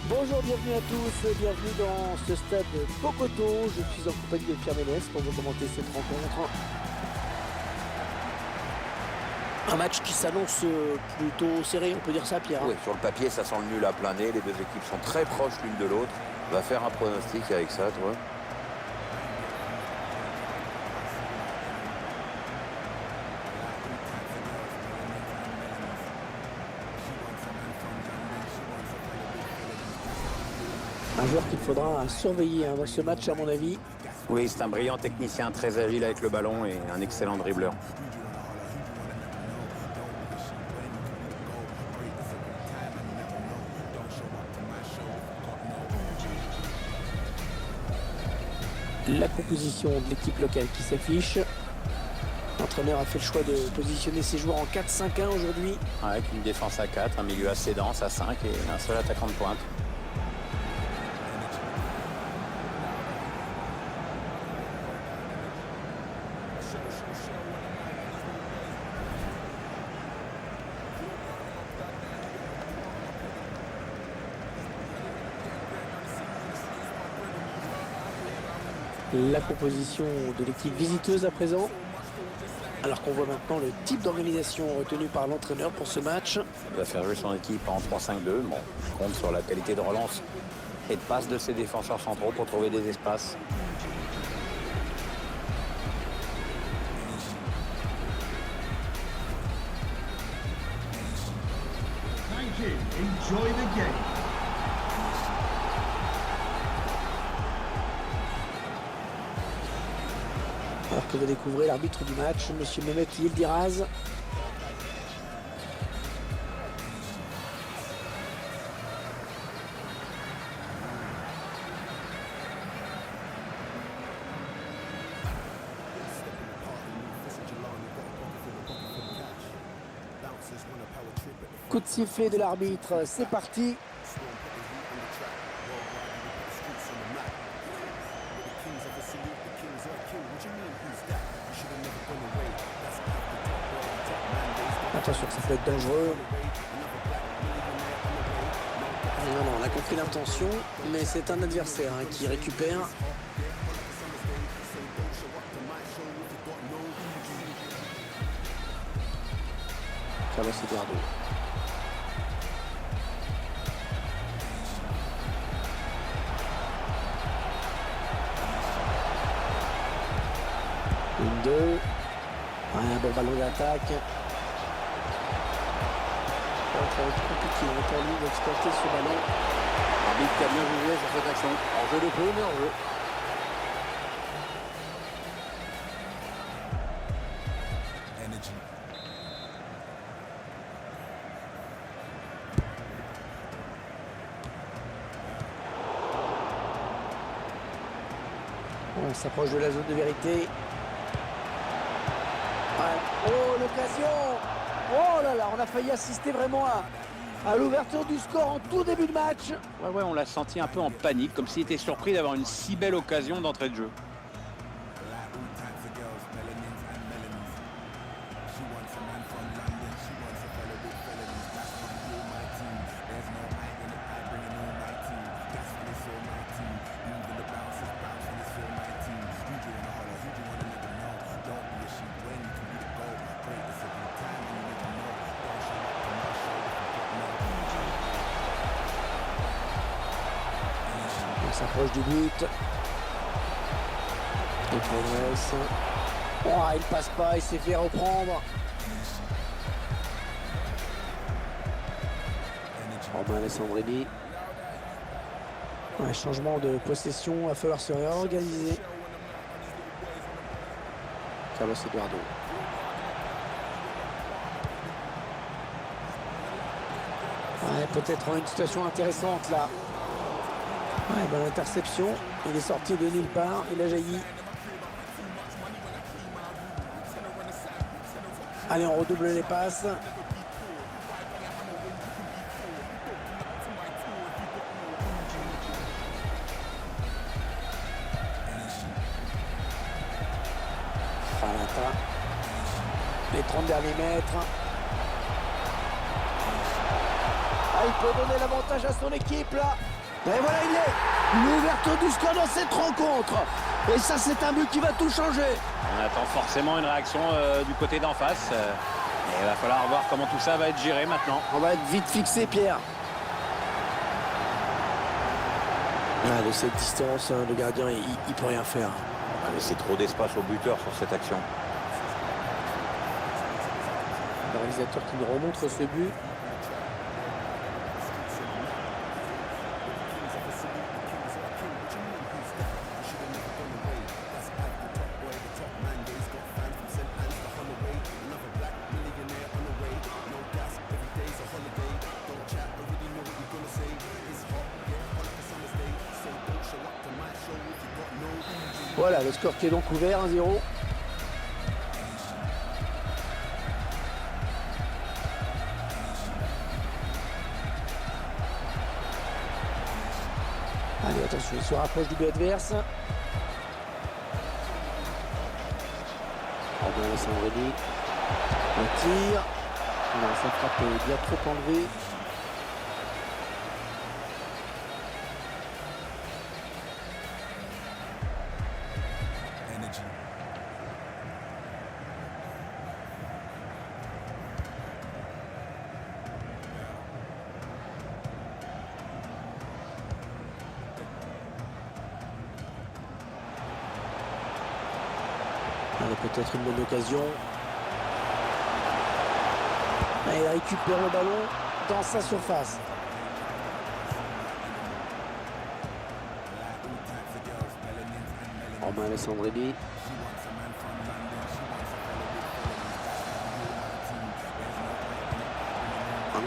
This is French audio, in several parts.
Bonjour, bienvenue à tous, bienvenue dans ce stade Bokoto. Je suis en compagnie de Pierre Ménès pour vous commenter cette rencontre. Un match qui s'annonce plutôt serré, on peut dire ça, Pierre. Oui, sur le papier, ça sent le nul à plein nez. Les deux équipes sont très proches l'une de l'autre. Va faire un pronostic avec ça, toi. Un joueur qu'il faudra surveiller dans ce match, à mon avis. Oui, c'est un brillant technicien, très agile avec le ballon et un excellent dribbleur. La composition de l'équipe locale qui s'affiche. L'entraîneur a fait le choix de positionner ses joueurs en 4-5-1 aujourd'hui. Avec une défense à 4, un milieu assez dense à 5 et un seul attaquant de pointe. La composition de l'équipe visiteuse à présent. Alors qu'on voit maintenant le type d'organisation retenu par l'entraîneur pour ce match. Il va faire jouer son équipe en 3-5-2. Bon, je compte sur la qualité de relance et de passe de ses défenseurs centraux pour trouver des espaces. Thank you. Enjoy the game. Alors que va découvrir l'arbitre du match, monsieur Mehmet Yildiraz. Coup de sifflet de l'arbitre, c'est parti. Attention, ça peut être dangereux. Non, on a compris l'intention, mais c'est un adversaire qui récupère. Carlos Eduardo. Une, deux. Un bon ballon d'attaque. Ça va être compliqué pour lui d'exploiter ce ballon. L'arbitre qui a bien jugé sur cette action. En jeu de peu, mais en jeu. On s'approche de la zone de vérité. Ouais. Oh, l'occasion! Oh là là, on a failli assister vraiment à l'ouverture du score en tout début de match. Ouais, on l'a senti un peu en panique, comme s'il était surpris d'avoir une si belle occasion d'entrée de jeu. On s'approche du but. Il progresse. Oh, il passe pas, il s'est fait reprendre. Romain Alessandrini. Un changement de possession, il va falloir se réorganiser. Carlos Eduardo. Ouais, peut-être une situation intéressante là. Ouais, bonne interception. Il est sorti de nulle part, il a jailli. Allez, on redouble les passes. Falata. Les 30 derniers mètres. Ah, il peut donner l'avantage à son équipe là. Et voilà, il est l'ouverture du score dans cette rencontre. Et ça, c'est un but qui va tout changer. On attend forcément une réaction du côté d'en face. Et il va falloir voir comment tout ça va être géré maintenant. On va être vite fixé, Pierre. Ah, de cette distance, hein, le gardien, il peut rien faire. On va laisser trop d'espace au buteur sur cette action. Le réalisateur qui nous remontre ce but. Voilà, le score qui est donc ouvert, 1-0. Allez, attention, il se rapproche du but adverse. Pardon, Sandrelli. Un tir. Non, sa frappe est bien trop enlevée. Peut-être une bonne occasion. Et il récupère le ballon dans sa surface. Romain Alessandrini.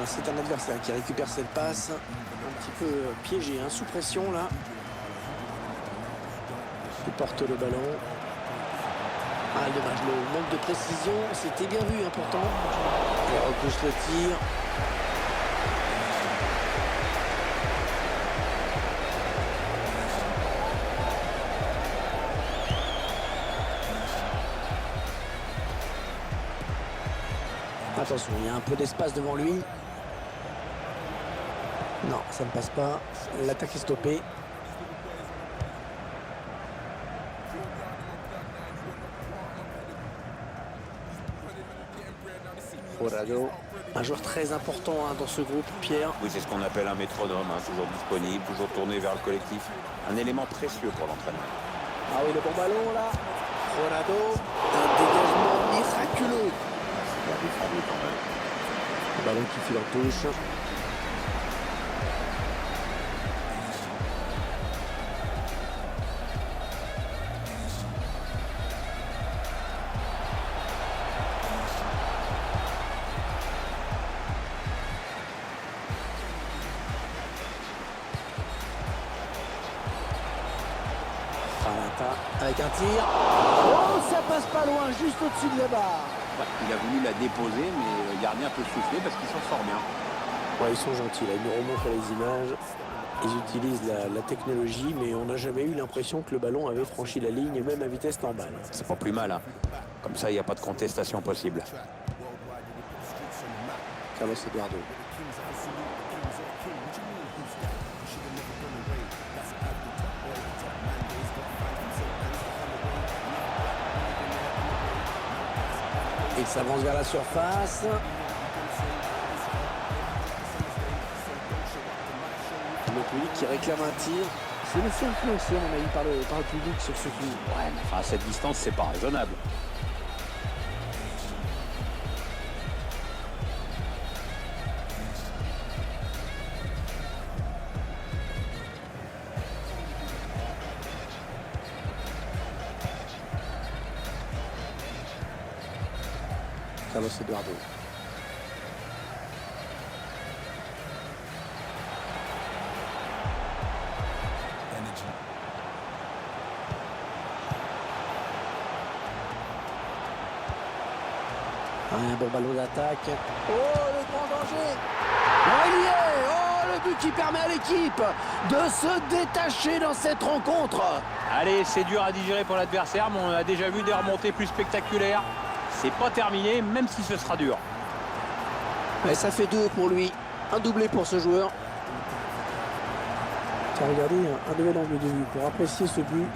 C'est un adversaire qui récupère cette passe. Un petit peu piégé, hein, sous pression là. Il porte le ballon. Ah, dommage, le manque de précision, c'était bien vu, important. Il repousse le tir. Attention, il y a un peu d'espace devant lui. Non, ça ne passe pas. L'attaque est stoppée. Corrado, un joueur très important, hein, dans ce groupe, Pierre. Oui, c'est ce qu'on appelle un métronome, hein, toujours disponible, toujours tourné vers le collectif. Un élément précieux pour l'entraîneur. Ah oui, le bon ballon là. Corrado, un dégagement miraculeux. Le ballon qui file en touche. Avec un tir. Oh, ça passe pas loin, juste au-dessus de la barre. Ouais, il a voulu la déposer, mais le gardien peut souffler parce qu'il s'en sort bien. Ouais, ils sont gentils, là. Ils nous remontrent les images. Ils utilisent la technologie, mais on n'a jamais eu l'impression que le ballon avait franchi la ligne, même à vitesse normale. C'est pas plus mal, hein. Comme ça, il n'y a pas de contestation possible. Carlos Eduardo. Il s'avance vers la surface. Le public qui réclame un tir. C'est le seul influencé, on a eu par le public sur ce coup. Ouais, mais enfin, à cette distance, c'est pas raisonnable. Carlos Eduardo. Un bon ballon d'attaque. Oh, le grand danger. Oh, il y est. Oh, le but qui permet à l'équipe de se détacher dans cette rencontre. Allez, c'est dur à digérer pour l'adversaire, mais on a déjà vu des remontées plus spectaculaires. C'est pas terminé, même si ce sera dur. Et ça fait 2 pour lui. Un doublé pour ce joueur. Car regardez un nouvel angle de vue pour apprécier ce but.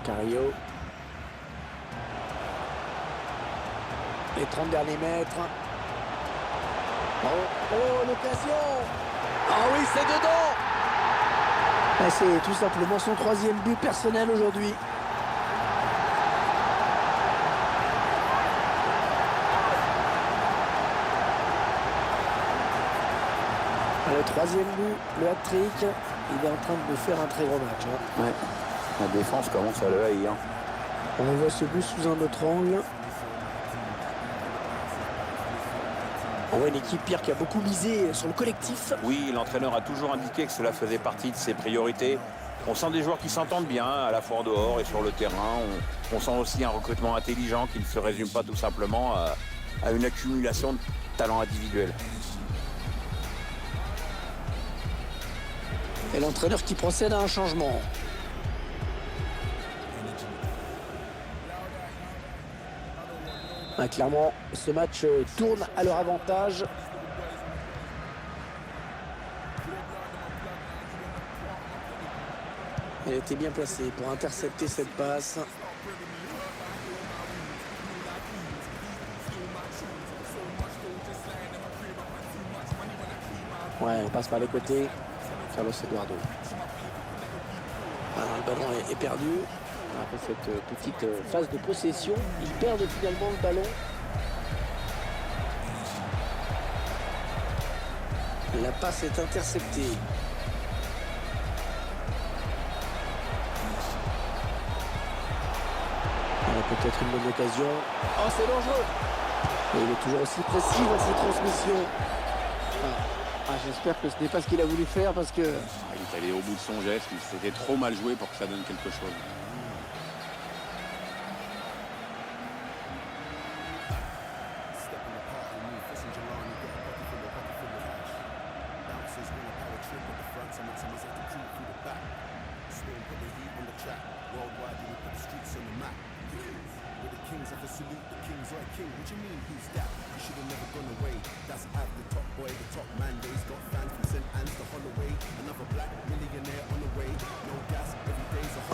Carrillo. Les 30 derniers mètres. Oh, l'occasion. Ah oui, c'est dedans. C'est tout simplement son 3e but personnel aujourd'hui. Le 3e but, le hat-trick. Il est en train de faire un très gros match. Ouais. La défense commence à le haïr. On voit ce but sous un autre angle. On voit une équipe, Pierre, qui a beaucoup misé sur le collectif. Oui, l'entraîneur a toujours indiqué que cela faisait partie de ses priorités. On sent des joueurs qui s'entendent bien, à la fois en dehors et sur le terrain. On sent aussi un recrutement intelligent qui ne se résume pas tout simplement à une accumulation de talents individuels. Et l'entraîneur qui procède à un changement. Clairement, ce match tourne à leur avantage. Elle était bien placée pour intercepter cette passe. Ouais, on passe par les côtés. Carlos Eduardo. Alors, le ballon est perdu. Après cette petite phase de possession, ils perdent finalement le ballon. La passe est interceptée. Peut-être une bonne occasion. Oh, c'est dangereux. Et il est toujours aussi précis dans ses transmissions. J'espère que ce n'est pas ce qu'il a voulu faire parce que... Il est allé au bout de son geste, il s'était trop mal joué pour que ça donne quelque chose.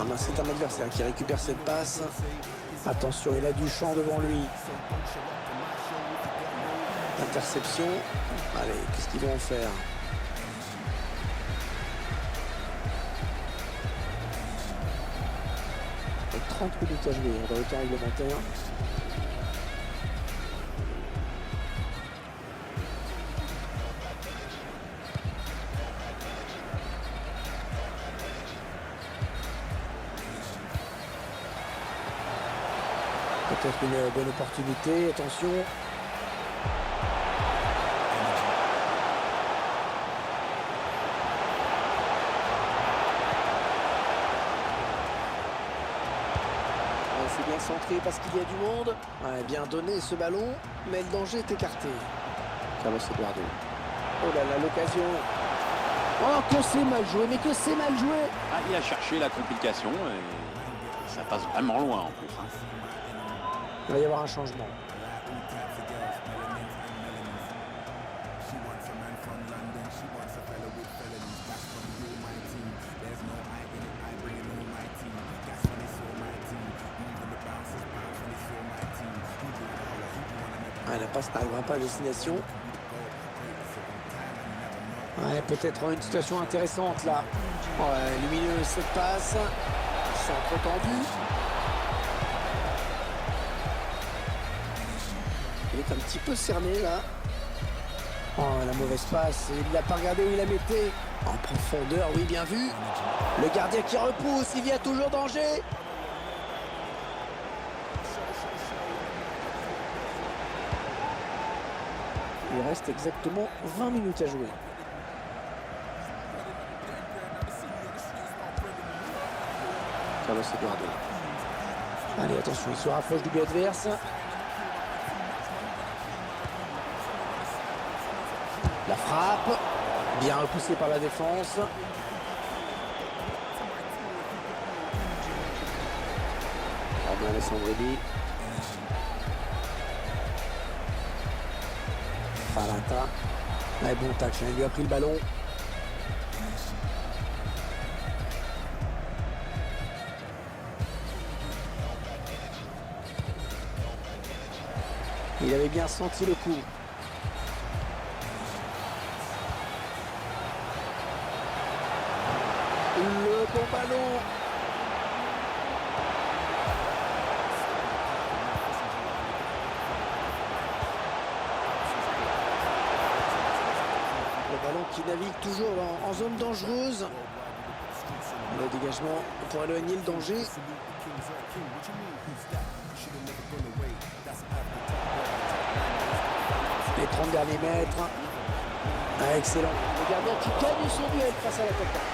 Ah ben, c'est un adversaire qui récupère cette passe. Attention, il a du champ devant lui. Interception. Allez, qu'est-ce qu'ils vont en faire? Et 30 minutes à jouer dans le temps réglementaire. Peut-être une bonne opportunité, attention. C'est bien centré parce qu'il y a du monde. Ouais, bien donné ce ballon, mais le danger est écarté. Carlos Eduardo. Oh là là, l'occasion. Oh, que c'est mal joué, mais que c'est mal joué. Ah, il a cherché la complication et ça passe vraiment loin en plus. Il va y avoir un changement. La passe n'arrivera pas à destination. Ouais, peut-être une situation intéressante là. Ouais, lumineuse cette passe. Centre tendu. Il est un petit peu cerné là. Oh, la mauvaise passe. Il n'a pas regardé où il la mettait. En profondeur, oui, bien vu. Le gardien qui repousse. Il y a toujours danger. Il reste exactement 20 minutes à jouer. Carlos Eduardo. Allez, attention, il se rapproche du but adverse. La frappe, bien repoussée par la défense. Romain Alessandrini. Falata. Ouais, bon tacle, il lui a pris le ballon. Il avait bien senti le coup. Le bon ballon. Le ballon qui navigue toujours en zone dangereuse. Le dégagement pour éloigner le danger. Les 30 derniers mètres. Ah, excellent. Le gardien qui gagne son duel face à l'attaquant.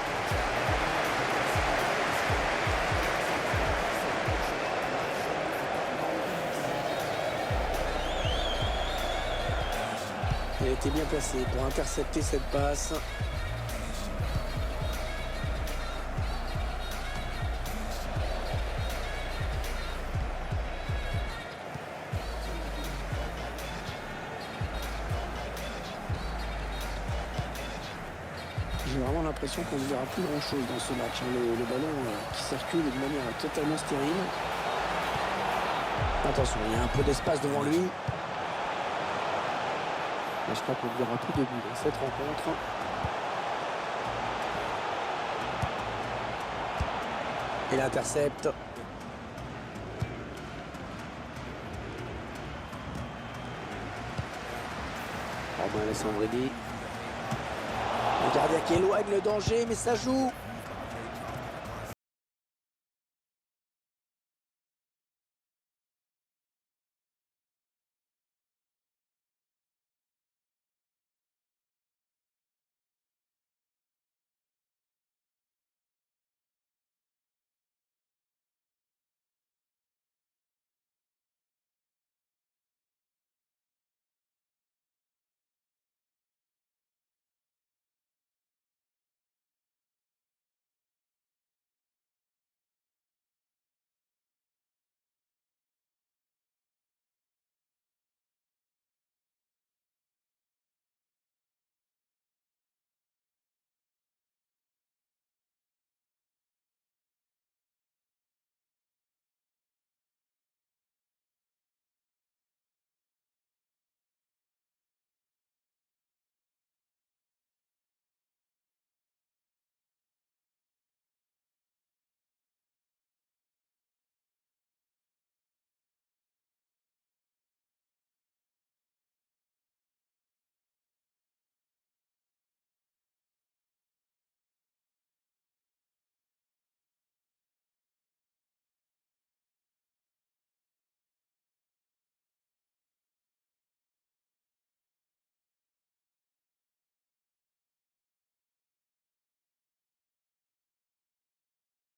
Il était bien placé pour intercepter cette passe. J'ai vraiment l'impression qu'on ne verra plus grand chose dans ce match. Le ballon qui circule de manière totalement stérile. Attention, il y a un peu d'espace devant lui. Mais je crois qu'on ne verra plus de but dans cette rencontre. Il intercepte. Romain Alessandrini. Le gardien qui éloigne le danger, mais ça joue.